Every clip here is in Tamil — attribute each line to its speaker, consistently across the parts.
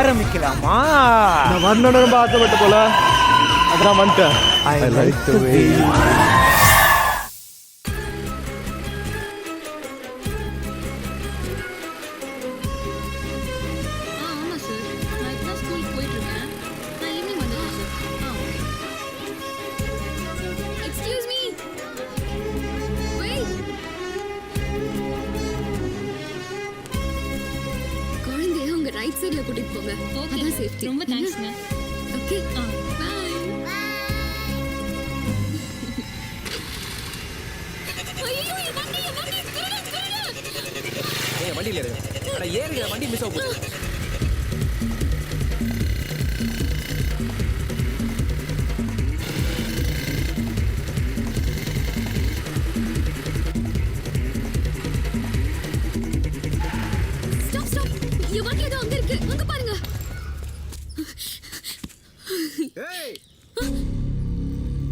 Speaker 1: ஆரம்பிக்கலாமா?
Speaker 2: நான் வரணும்னு ரொம்ப ஆசைப்பட்ட போல அதான் வந்துட்டேன்.
Speaker 1: I like the way you
Speaker 3: ஆமா சார், நான் இப்பதான் ஸ்கூலுக்கு போயிட்டு இருக்கேன். நான் ஈவினிங் வந்துடுறேன் sir. Okay. Excuse me. Wait. குழந்தைய உங்க ரைட் சைடுல கூட்டிட்டு போங்க. அதான் சேஃப்டி. ரொம்ப தேங்க்ஸ்ங்க. ஓகே. பை. ஐயோ, என் வண்டி
Speaker 4: ஏய் வண்டியில இருக்கு. அட ஏறுங்க, வண்டி மிஸ் ஆக போகுது.
Speaker 3: ஸ்டாப். என் வண்டி ஏதோ அங்க இருக்கு. அங்க பாருங்க.
Speaker 5: ஏய்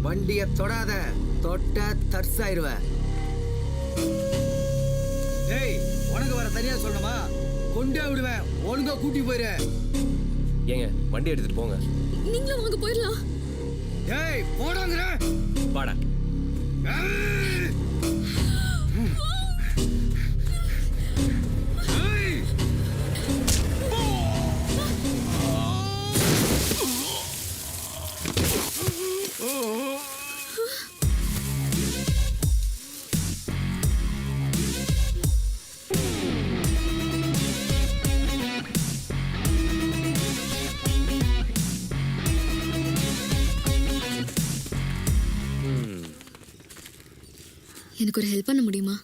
Speaker 5: வண்டியை தொடாத, தொட்ட தர்சாயிருவ. ஏய் உனக்கு வர தனியா சொல்லணுமா? கொண்டே விடுவேன், ஒழுங்கா கூட்டி போயிரு.
Speaker 4: ஏங்க வண்டி எடுத்துட்டு போங்க.
Speaker 3: நீங்களும் வாங்க போயிடலாம்.
Speaker 5: ஏய் போடாங்கற
Speaker 4: வாடா.
Speaker 3: எனக்கு ஒரு ஹெல்ப் பண்ண முடியுமா?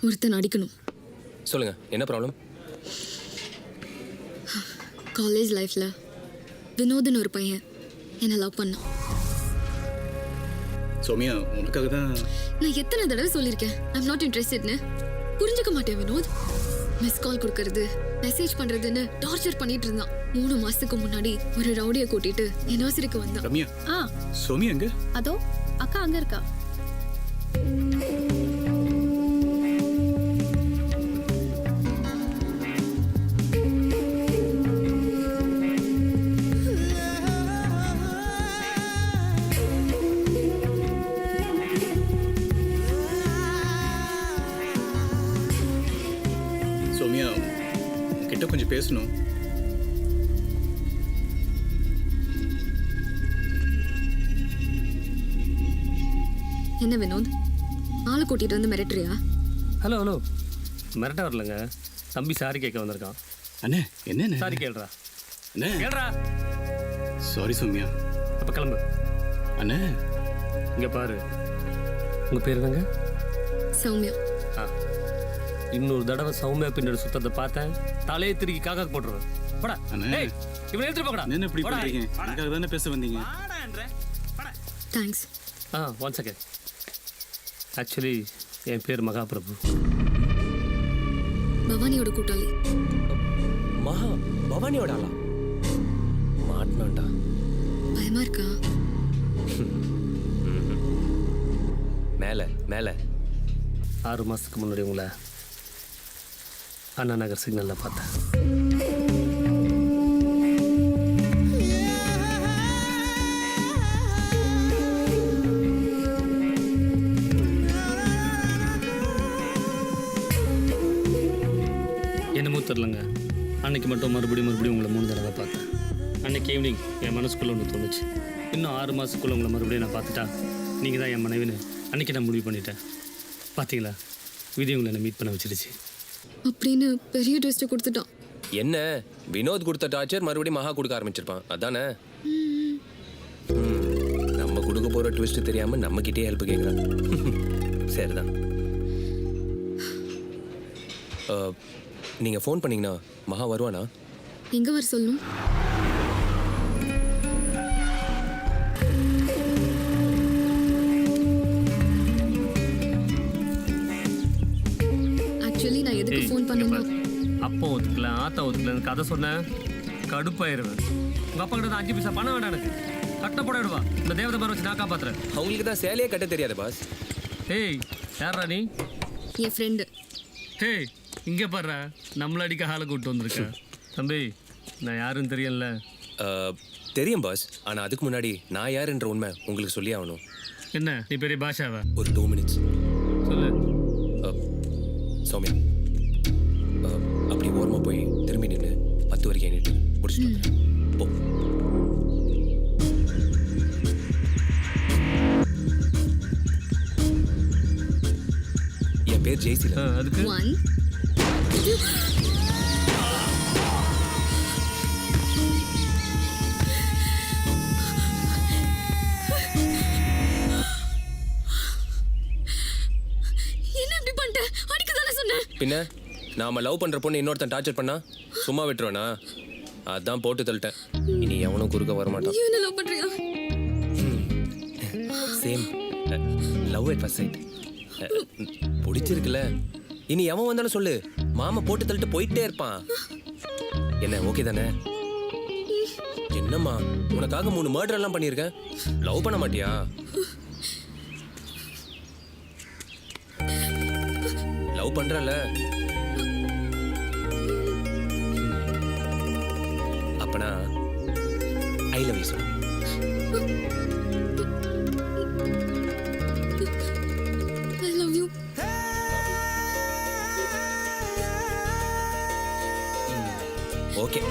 Speaker 3: ஒருத்தன் அடிக்கணும்.
Speaker 4: சொல்லுங்க, என்ன ப்ராப்ளம்?
Speaker 3: காலேஜ் லைஃப்ல வினோத்னு ஒரு பையன் என்ன லவ் பண்ணான்.
Speaker 2: சோமியா உனக்காக தான்.
Speaker 3: நான் எத்தனை தடவை சொல்லியிருக்கேன் ஐம் நாட் இன்ட்ரெஸ்டட்னு. புரிஞ்சுக்க மாட்டேன் வினோத். மிஸ் கால் கொடுக்கறது, மெசேஜ் பண்றதுன்னு டார்ச்சர் பண்ணிட்டு இருந்தான். 3 மாசத்துக்கு முன்னாடி ஒரு ரவுடியை கூட்டிட்டு என் நர்சரிக்கு வந்தான்.
Speaker 2: ரம்யா சோமியா எங்க?
Speaker 3: அதோ அக்கா அங்க இருக்கா.
Speaker 2: சோமியா கிட்ட கொஞ்சம் பேசணும்.
Speaker 3: என்ன வினோத், ஆளை கூட்டிட்டு வந்து மிரட்டுறியா?
Speaker 6: ஹலோ மிரட்ட வரலங்க, தம்பி சாரி கேட்க வந்திருக்கான்.
Speaker 2: அண்ணே என்ன
Speaker 6: சாரி கேள்றா.
Speaker 2: அண்ணே
Speaker 6: கேள்றா.
Speaker 2: சாரி சோமியா.
Speaker 6: அப்போ கிளம்பு.
Speaker 2: அண்ணே
Speaker 6: இங்கே பாரு, உங்கள் பேர் என்னங்க?
Speaker 3: சௌமியா.
Speaker 6: இன்னொரு தடவை சௌமியா பின்னாடி சுத்தத்தை பார்த்தேன், தலையை திருக்கி காக்கா போட்டுருவேன். படா
Speaker 2: அண்ணே
Speaker 6: இவனை எடுத்துட்டு போகடா.
Speaker 2: என்ன இப்படி பண்றீங்க? எனக்காக தானே பேச வந்தீங்க.
Speaker 3: தேங்க்ஸ்.
Speaker 6: 1 செகண்ட். ஆக்சுவலி என் பேர் மகாபிரபு.
Speaker 3: பவானியோட கூட்டாளி.
Speaker 4: மகா பவானியோட ஆளா? மாட்டினான்டா.
Speaker 3: பயமா இருக்கா?
Speaker 4: மேலே மேலே
Speaker 6: 6 மாதத்துக்கு முன்னாடி உங்களை அண்ணா நகர் சிக்னலில் பார்த்தேன். என்னமோ தெரிலங்க, அன்னைக்கு மட்டும் மறுபடியும் உங்களை 3 தடவை பார்த்தேன். அன்னைக்கு ஈவினிங் என் மனசுக்குள்ளே ஒன்று தோணுச்சு, இன்னும் 6 மாதத்துக்குள்ளே உங்களை மறுபடியும் நான் பார்த்துட்டா நீங்கள் தான் என் மனைவின்னு அன்றைக்கி நான் முடிவு பண்ணிட்டேன். பார்த்தீங்களா, விதி உங்களை என்னை மீட் பண்ண வச்சிருச்சு.
Speaker 3: அப்படின்னு பெரிய ட்விஸ்ட்டை கொடுத்துட்டான்.
Speaker 4: என்ன வினோத் கொடுத்த டார்ச்சர் மறுபடியும் மகா கொடுக்க ஆரம்பிச்சிருப்பான், அதானே? நம்ம கொடுக்க போகிற ட்விஸ்ட் தெரியாமல் நம்மக்கிட்டே ஹெல்ப் கேட்குறான். சரிதான். நீங்கள் ஃபோன் பண்ணிங்கன்னா மகா வருவானா?
Speaker 3: எங்கே வர சொல்லணும்? ஆக்சுவலி நான் எதுக்கு ஃபோன் பண்ணேன்னா,
Speaker 6: அப்போ ஒத்துக்கல ஆத்தா ஒத்துக்கலன்னு கதை சொன்னேன், கடுப்பாயிருவேன். உங்கள் அப்பா கிட்ட 5 பைசா பணம் வேண்டாம், எனக்கு கட்ட போட விடுவா. இந்த தேவதை மாதிரி வச்சு நான் காப்பாத்துறேன்.
Speaker 4: அவங்களுக்கு தான் சேலையே கட்ட தெரியாது பாஸ்.
Speaker 6: ஏய் யாரா நீ?
Speaker 3: என் ஃப்ரெண்டு.
Speaker 6: ஹே இங்கே பாடுற, நம்மள அடிக்க ஹாலை கூப்பிட்டு வந்திருக்கேன். தம்பி நான் யாருன்னு தெரியல.
Speaker 4: தெரியும் பாஸ், ஆனால் அதுக்கு முன்னாடி நான் யாருன்ற உண்மை உங்களுக்கு சொல்லி ஆகணும்.
Speaker 6: என்ன நீ பெரிய பாஷாவா?
Speaker 4: ஒரு 2 மினிட்ஸ்.
Speaker 6: சொல்லு.
Speaker 4: சௌமியா, அப்படி ஓரமாக போய் திரும்பி நின்று 10 வரைக்கும் எண்ணிட்டு முடிச்சுட்டு வந்துடுறேன். போ. என் பேர் ஜெய்சிலா.
Speaker 6: அதுக்கு
Speaker 3: 1 என்ன இப்படி பண்ணிட்ட? அடிக்க தானே சொன்னேன்.
Speaker 4: பின்ன நாம லவ் பண்ற பொண்ணு இன்னொருத்தன் டார்ச்சர் பண்ணா சும்மா விட்டுருவேனா? அதான் போட்டு தள்ளிட்டேன். இனி எவனும் குறுக்க வர மாட்டான்.
Speaker 3: நீ என்ன லவ் பண்றியா?
Speaker 4: Same love at first sight. பிடிச்சிருக்குல்ல, இனி எவன் வந்தாலும் சொல்லு, மாமா போட்டு தள்ளிட்டு போயிட்டே இருப்பான். என்ன ஓகே தானே? என்னம்மா உனக்காக 3 மர்டர் எல்லாம் பண்ணியிருக்கேன். லவ் பண்ண மாட்டியா? லவ் பண்றல, அப்பனா ஐ லவ் யூ சொல்லு.
Speaker 3: I love you.
Speaker 4: ஓகே